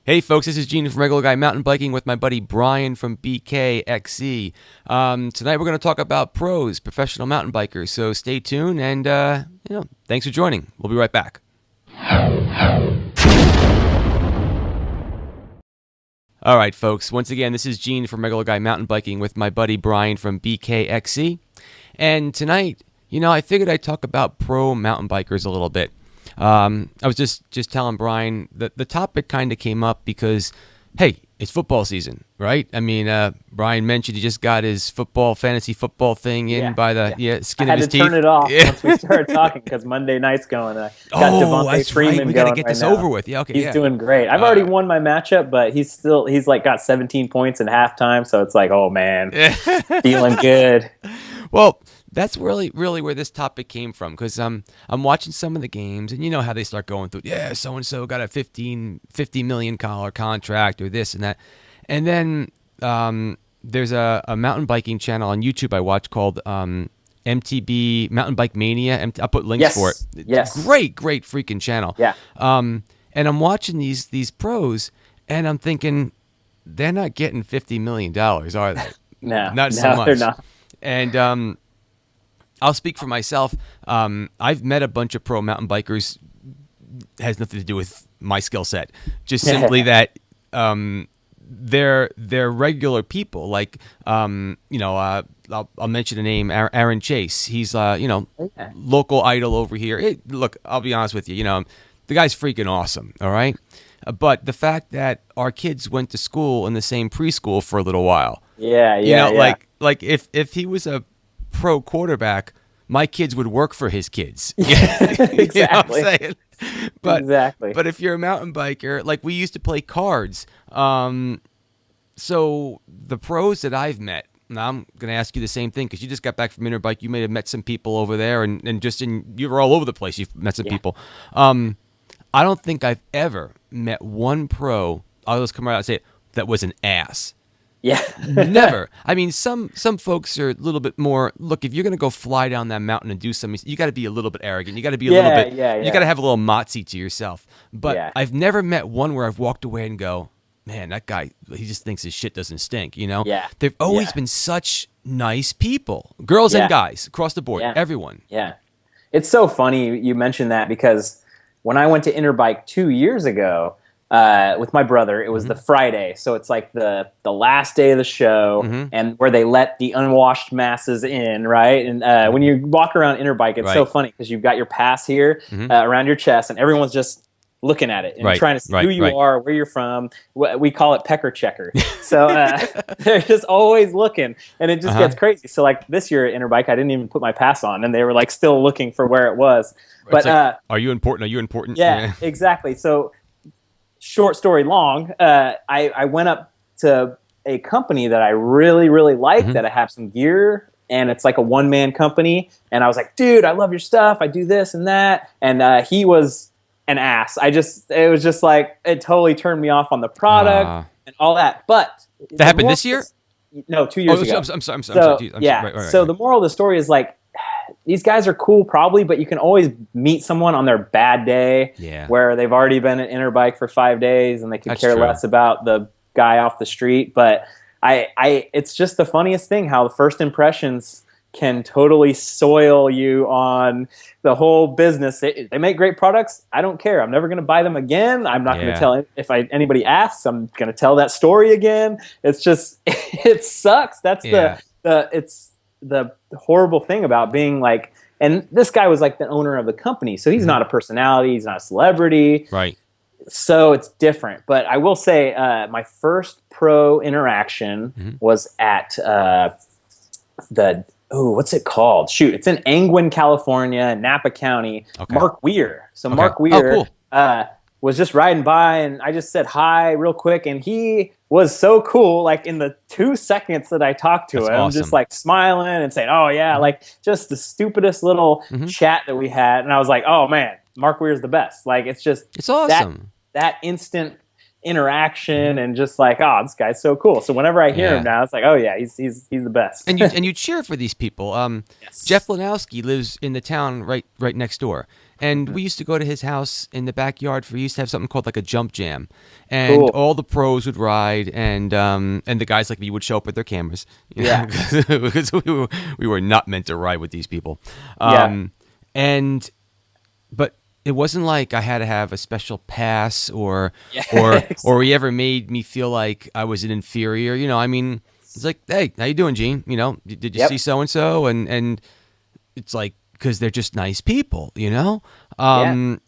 Hey folks, this is Gene from Regular Guy Mountain Biking with my buddy Brian from BKXE. Tonight we're going to talk about pros, professional mountain bikers. So stay tuned and thanks for joining. We'll be right back. All right, folks. Once again, this is Gene from Regular Guy Mountain Biking with my buddy Brian from BKXE. And tonight, I figured I'd talk about pro mountain bikers a little bit. I was just telling Brian that the topic kind of came up because, hey, it's football season, right? I mean, Brian mentioned he just got his fantasy football thing in by the skin of his teeth. I had to turn it off once we started talking because Monday night's going. Got Devontae Freeman right. We got to get this over with. Yeah, okay. He's doing great. I've already won my matchup, but he's like got 17 points in halftime, so it's like, oh man, feeling good. Well, that's really where this topic came from, because I'm watching some of the games, and you know how they start going through, so and so got a $50 million contract or this and that, and then there's a mountain biking channel on YouTube I watch called MTB Mountain Bike Mania. I'll put links for it. Yes, great freaking channel. Yeah. And I'm watching these pros, and I'm thinking they're not getting $50 million, are they? No, not so much. They're not. And I'll speak for myself. I've met a bunch of pro mountain bikers. It has nothing to do with my skill set. Just simply that they're regular people. Like I'll mention a name, Aaron Chase. He's local idol over here. Look, I'll be honest with you. The guy's freaking awesome. All right. But the fact that our kids went to school in the same preschool for a little while. Like if he was a pro quarterback, my kids would work for his kids. Exactly. You know what I'm saying? Exactly. But if you're a mountain biker, like we used to play cards. So the pros that I've met, now I'm going to ask you the same thing because you just got back from Interbike. You may have met some people over there, and you were all over the place. You've met some people. I don't think I've ever met one pro, I'll just come right out and say it, that was an ass. Yeah. Never. I mean, some folks are a little bit more, look, if you're going to go fly down that mountain and do something, you got to be a little bit arrogant. You got to be a little bit, you got to have a little motsy to yourself. But I've never met one where I've walked away and go, man, that guy, he just thinks his shit doesn't stink, Yeah. They've always been such nice people. Girls and guys, across the board, everyone. Yeah. It's so funny you mentioned that because when I went to Interbike 2 years ago, with my brother, it was the Friday, so it's like the last day of the show, and where they let the unwashed masses in, right? And when you walk around Interbike, it's so funny because you've got your pass here around your chest, and everyone's just looking at it and trying to see who you are, where you're from. We call it pecker checker. So they're just always looking, and it just gets crazy. So like this year at Interbike, I didn't even put my pass on, and they were like still looking for where it was. But like, are you important? Are you important? Yeah, exactly. So short story long, I went up to a company that I really, really like, that I have some gear, and it's like a one-man company. And I was like, dude, I love your stuff. I do this and that. And he was an ass. It was just like, it totally turned me off on the product and all that. But that happened this year? No, 2 years ago. I'm sorry. So the moral of the story is like, these guys are cool probably, but you can always meet someone on their bad day where they've already been at Interbike for 5 days and they could care less about the guy off the street. But it's just the funniest thing how the first impressions can totally soil you on the whole business. They make great products. I don't care. I'm never going to buy them again. I'm not going to tell if anybody asks. I'm going to tell that story again. It's just it sucks. That's it's the horrible thing about being like, and this guy was like the owner of the company, so he's not a personality, he's not a celebrity, right? So it's different. But I will say my first pro interaction was at what's it called? Shoot, it's in Angwin, California, Napa County. Mark Weir. So Mark Weir was just riding by, and I just said hi real quick, and he was so cool. Like in the 2 seconds that I talked to him, just like smiling and saying, "Oh yeah," like just the stupidest little chat that we had, and I was like, "Oh man, Mark Weir's the best." Like it's awesome that instant interaction and just like, oh, this guy's so cool. So whenever I hear him now, it's like, oh yeah, he's the best. And you cheer for these people. Jeff Landowski lives in the town right next door. And we used to go to his house in the backyard. We used to have something called like a jump jam, and all the pros would ride, and the guys like me would show up with their cameras. Because we were not meant to ride with these people. But it wasn't like I had to have a special pass or he ever made me feel like I was an inferior. I mean, it's like, hey, how you doing, Gene? Did you see so and so? And it's like, because they're just nice people, George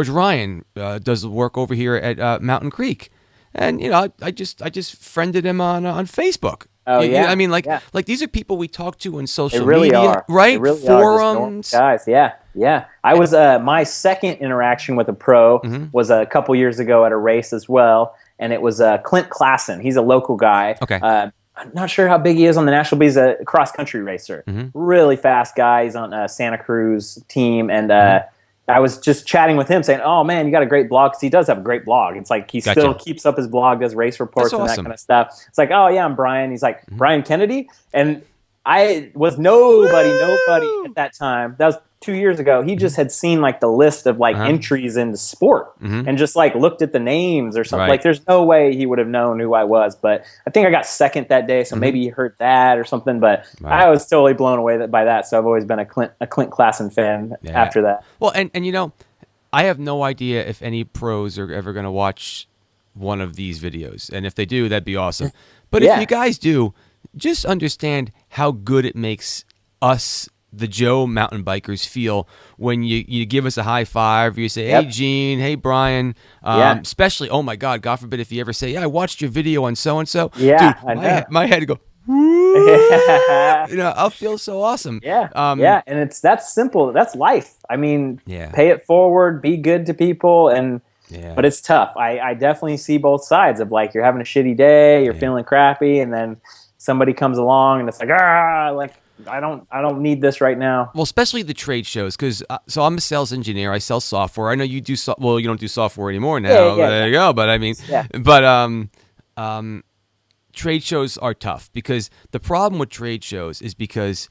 Ryan does work over here at Mountain Creek, and I just friended him on Facebook. I mean, like these are people we talk to on social media, right? Forums, guys. Yeah. I was my second interaction with a pro was a couple years ago at a race as well, and it was Clint Klassen. He's a local guy. Okay. I'm not sure how big he is on the national, but he's a cross country racer. Really fast guy. He's on a Santa Cruz team, and I was just chatting with him, saying, "Oh man, you got a great blog," because he does have a great blog. It's like he still keeps up his blog, does race reports and that kind of stuff. It's like, "Oh yeah, I'm Brian." He's like, "Brian Kennedy," and I was nobody at that time. That was 2 years ago. He just had seen like the list of like entries into sport and just like looked at the names or something. Like there's no way he would have known who I was, but I think I got second that day, so maybe he heard that or something, but I was totally blown away by that. So I've always been a Clint Klassen fan after that. Well, and I have no idea if any pros are ever going to watch one of these videos, and if they do, that'd be awesome. But if you guys do, just understand how good it makes us, the Joe mountain bikers, feel when you give us a high five, or you say, "Hey Gene, hey Brian," especially, oh my God forbid if you ever say, "Yeah, I watched your video on so and so." Yeah, dude, my head go, woo. I'll feel so awesome. And that's simple. That's life. I mean, pay it forward, be good to people, but it's tough. I definitely see both sides of like you're having a shitty day, you're feeling crappy, and then somebody comes along and it's like, I don't need this right now. Well, especially the trade shows, because so I'm a sales engineer. I sell software. I know you do. Well, you don't do software anymore now. There you go. But I mean, trade shows are tough, because the problem with trade shows is because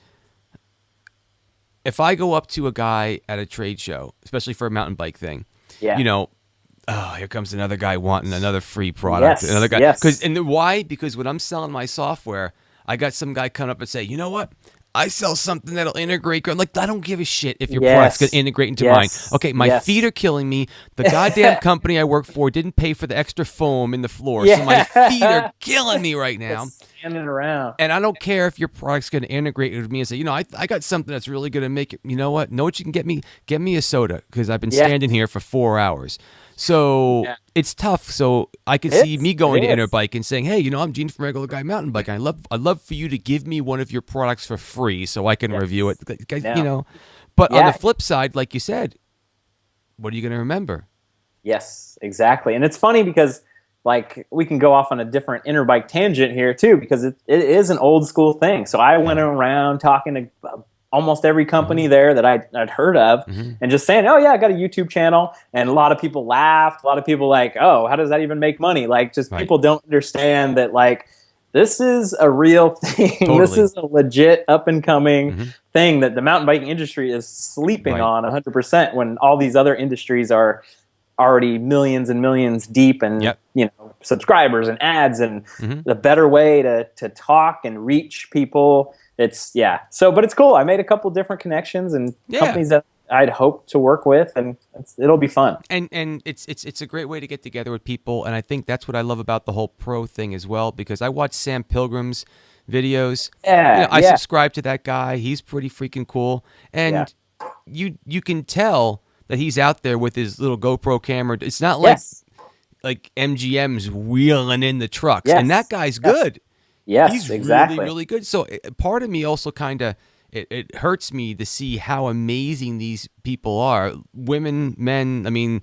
if I go up to a guy at a trade show, especially for a mountain bike thing, here comes another guy wanting another free product. Another guy. Why? Because when I'm selling my software, I got some guy come up and say, "You know what? I sell something that'll integrate." I'm like, I don't give a shit if your product's going to integrate into mine. Okay, my feet are killing me. The goddamn company I work for didn't pay for the extra foam in the floor, so my feet are killing me right now. Standing around. And I don't care if your product's going to integrate with me and say, I got something that's really going to make it. You know what? Know what you can get me? Get me a soda, because I've been standing here for 4 hours. So it's tough. So I could see me going to Interbike and saying, "Hey, I'm Gene from Regular Guy Mountain Bike. I'd love for you to give me one of your products for free so I can review it." But on the flip side, like you said, what are you going to remember? Yes, exactly. And it's funny because like we can go off on a different Interbike tangent here too, because it is an old school thing. So I went around talking to almost every company there that I'd heard of, and just saying, "Oh yeah, I got a YouTube channel," and a lot of people laughed. A lot of people like, "Oh, how does that even make money?" Like, just people don't understand that like this is a real thing. Totally. This is a legit up and coming thing that the mountain biking industry is sleeping on 100%, when all these other industries are already millions and millions deep, and subscribers and ads and the better way to talk and reach people. It's but it's cool. I made a couple different connections and companies that I'd hope to work with, and it'll be fun. And it's a great way to get together with people, and I think that's what I love about the whole pro thing as well, because I watch Sam Pilgrim's videos. I subscribe to that guy. He's pretty freaking cool, and you can tell that he's out there with his little GoPro camera. It's not like MGM's wheeling in the trucks, and that guy's good. Yes, he's exactly. really, really good. So part of me also kind of, it hurts me to see how amazing these people are. Women, men. I mean,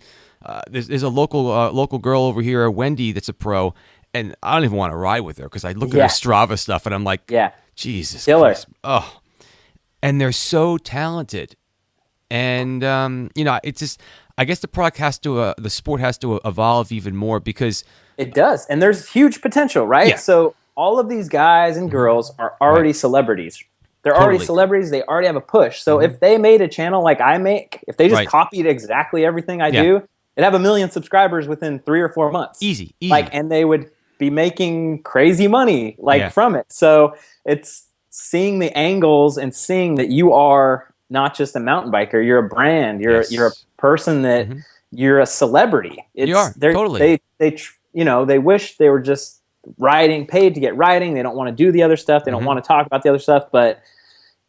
there's a local girl over here, Wendy, that's a pro, and I don't even want to ride with her because I look at her Strava stuff and I'm like, Jesus Christ. Oh, and they're so talented. And it's just, I guess the product has to, the sport has to evolve even more, because it does, and there's huge potential, right? So all of these guys and girls are already celebrities. They're already celebrities. They already have a push. So if they made a channel like I make, if they just copied exactly everything I do, it'd have 1 million subscribers within 3 or 4 months. Easy. Like, and they would be making crazy money from it. So it's seeing the angles and seeing that you are not just a mountain biker. You're a brand. You're a person that you're a celebrity. You are totally. They wish they were just paid to get riding. They don't want to do the other stuff. They don't want to talk about the other stuff. But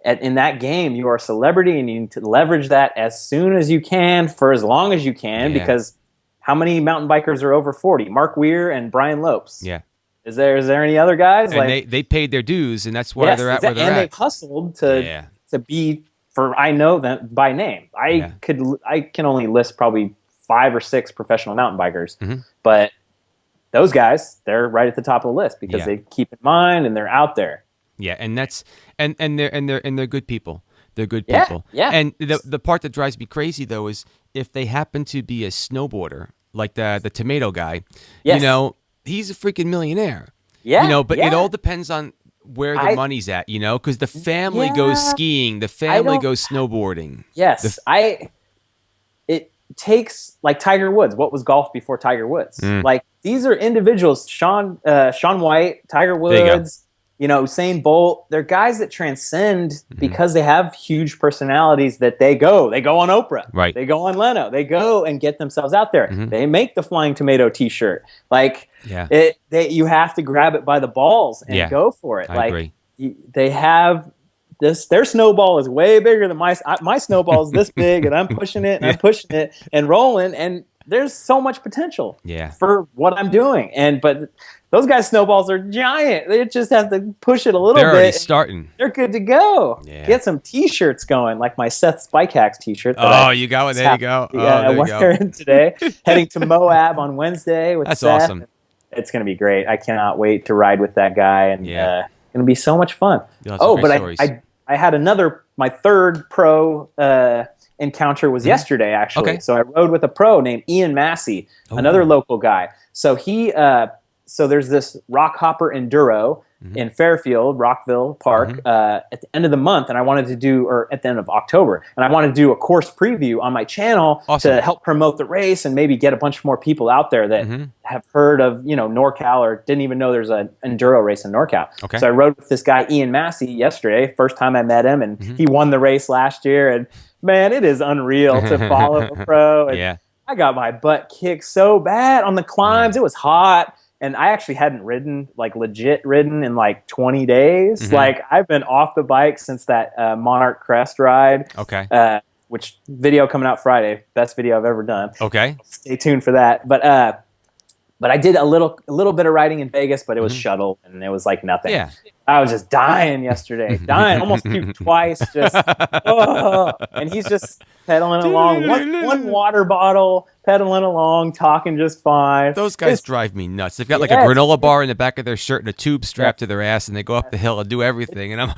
in that game, you are a celebrity, and you need to leverage that as soon as you can for as long as you can. Because how many mountain bikers are over 40? Mark Weir and Brian Lopes. Yeah. Is there any other guys? And they paid their dues, and that's why they're at where they're at. And they've hustled to be, I know that by name. I can only list probably 5 or 6 professional mountain bikers, but those guys, they're right at the top of the list because they keep in mind and they're out there. Yeah, and that's and they're good people. They're good people. Yeah. And the part that drives me crazy though is if they happen to be a snowboarder, like the tomato guy, he's a freaking millionaire. Yeah. But it all depends on where the money's at, because the family goes skiing, the family goes snowboarding. Yes. It takes, like Tiger Woods. What was golf before Tiger Woods? Like, these are individuals, Shaun White, Tiger Woods, Usain Bolt. They're guys that transcend because they have huge personalities that they go on Oprah. Right. They go on Leno. They go and get themselves out there. They make the Flying Tomato t-shirt. Like, you have to grab it by the balls and go for it. I agree. They have this. Their snowball is way bigger than my snowball is this big, and I'm pushing it and I'm pushing it and rolling, and there's so much potential for what I'm doing. But those guys' snowballs are giant. They just have to push it a little bit. They're already starting. They're good to go. Yeah. Get some t-shirts going, like my Seth's Bike Hacks t-shirt. You got one. There you go. I'm wearing today. Heading to Moab on Wednesday with Seth. That's awesome. It's going to be great. I cannot wait to ride with that guy. And it's going to be so much fun. I had my third pro encounter was yesterday, actually. Okay. So I rode with a pro named Ian Massey, another local guy. So so there's this rock hopper enduro in Fairfield, Rockville Park, at the end of the month, and I wanted to do, or at the end of October, and I wanted to do a course preview on my channel to help promote the race and maybe get a bunch more people out there that have heard of, NorCal or didn't even know there's an enduro race in NorCal. Okay. So I rode with this guy, Ian Massey, yesterday, first time I met him, and he won the race last year, and man, it is unreal to follow a pro. And I got my butt kicked so bad on the climbs. It was hot. And I actually hadn't legit ridden in 20 days. Like, I've been off the bike since that Monarch Crest ride. Okay. Which video coming out Friday. Best video I've ever done. Okay. Stay tuned for that. But I did a little bit of riding in Vegas, but it was shuttle, and it was like nothing. Yeah. I was just dying yesterday. Almost puked twice. And he's just pedaling along. One water bottle, pedaling along, talking just fine. Those guys drive me nuts. They've got a granola bar in the back of their shirt and a tube strapped to their ass, and they go up the hill and do everything. And I'm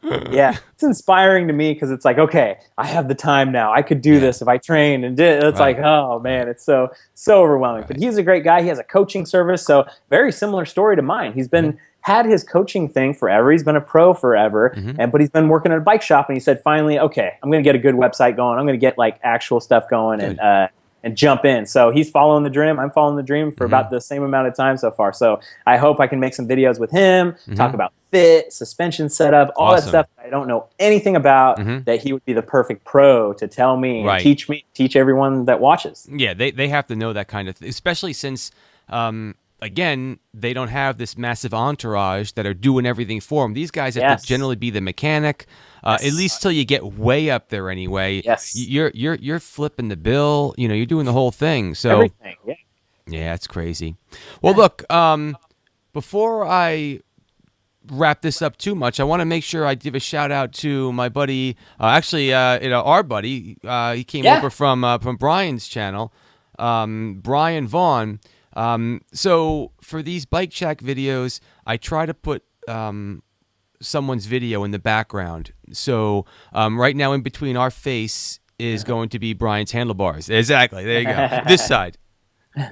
it's inspiring to me because it's like, okay, I have the time now. I could do this if I trained and did. It's like, oh man, it's so overwhelming. But he's a great guy. He has a coaching service, so very similar story to mine. He's been had his coaching thing forever. He's been a pro forever, but he's been working at a bike shop, and he said, finally, okay, I'm going to get a good website going. I'm going to get actual stuff going and jump in. So he's following the dream. I'm following the dream for about the same amount of time so far. So I hope I can make some videos with him, talk about fit, suspension setup, all that stuff that I don't know anything about, that he would be the perfect pro to tell me and teach everyone that watches. Yeah, they have to know that kind of thing, especially since again, they don't have this massive entourage that are doing everything for them. These guys have to generally be the mechanic, at least till you get way up there anyway. Yes. You're flipping the bill. You're doing the whole thing. So everything. Yeah, it's crazy. Well, look, before I wrap this up too much, I want to make sure I give a shout out to my buddy, our buddy. He came over from Brian's channel, Brian Vaughn. So for these bike shack videos, I try to put someone's video in the background. So right now in between our face is going to be Brian's handlebars. Exactly. There you go. This side.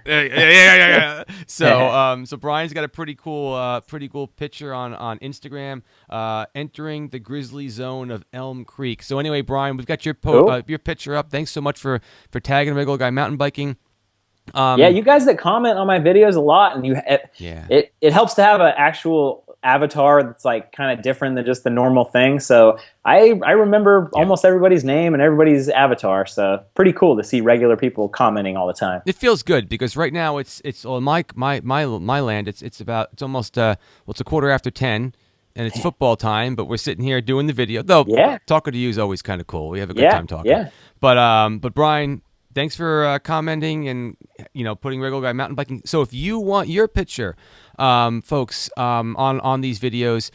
Yeah. So Brian's got a pretty cool picture on Instagram, entering the grizzly zone of Elm Creek. So anyway, Brian, we've got your your picture up. Thanks so much for tagging Regular Guy Mountain Biking. Yeah, you guys that comment on my videos a lot, and it helps to have an actual avatar that's like kind of different than just the normal thing. So I remember almost everybody's name and everybody's avatar. So pretty cool to see regular people commenting all the time. It feels good because right now it's on my land. It's almost it's a 10:15. And it's football time, but we're sitting here doing the video. Though talking to you is always kind of cool. We have a good time talking. Yeah. But Brian, thanks for commenting and putting Regular Guy Mountain Biking. So if you want your picture, folks, on these videos,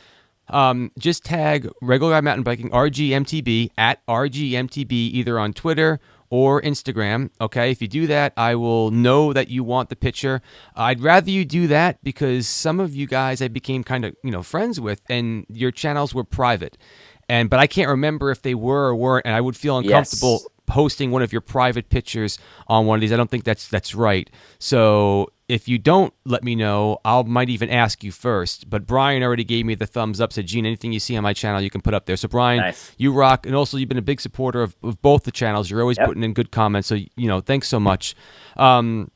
just tag Regular Guy Mountain Biking RGMTB at RGMTB either on Twitter or Instagram. Okay, if you do that, I will know that you want the picture. I'd rather you do that because some of you guys I became kind of friends with, and your channels were private, but I can't remember if they were or weren't, and I would feel uncomfortable posting one of your private pictures on one of these. I don't think that's right. So if you don't let me know, I might even ask you first. But Brian already gave me the thumbs up, said, Gene, anything you see on my channel, you can put up there. So Brian, you rock. And also you've been a big supporter of both the channels. You're always putting in good comments. So, thanks so much. And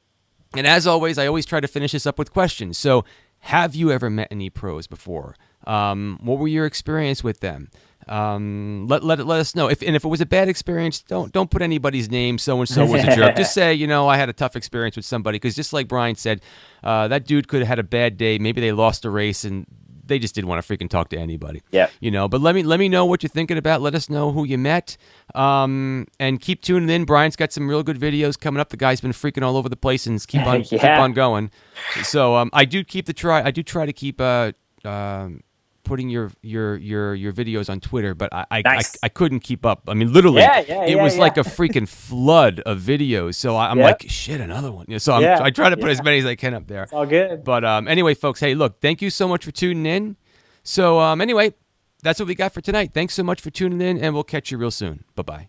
as always, I always try to finish this up with questions. So have you ever met any pros before? What were your experience with them? Let us know if it was a bad experience. Don't put anybody's name. So and so was a jerk. Just say I had a tough experience with somebody, because just like Brian said, that dude could have had a bad day. Maybe they lost a race and they just didn't want to freaking talk to anybody. Yeah. But let me know what you're thinking about. Let us know who you met. And keep tuning in. Brian's got some real good videos coming up. The guy's been freaking all over the place and keep on going. So I do try to keep putting your videos on Twitter, but I couldn't keep up. I mean, literally, it was like a freaking flood of videos. So I'm like, shit, another one. So I try to put as many as I can up there. It's all good. But anyway, folks, hey, look, thank you so much for tuning in. So anyway, that's what we got for tonight. Thanks so much for tuning in, and we'll catch you real soon. Bye-bye.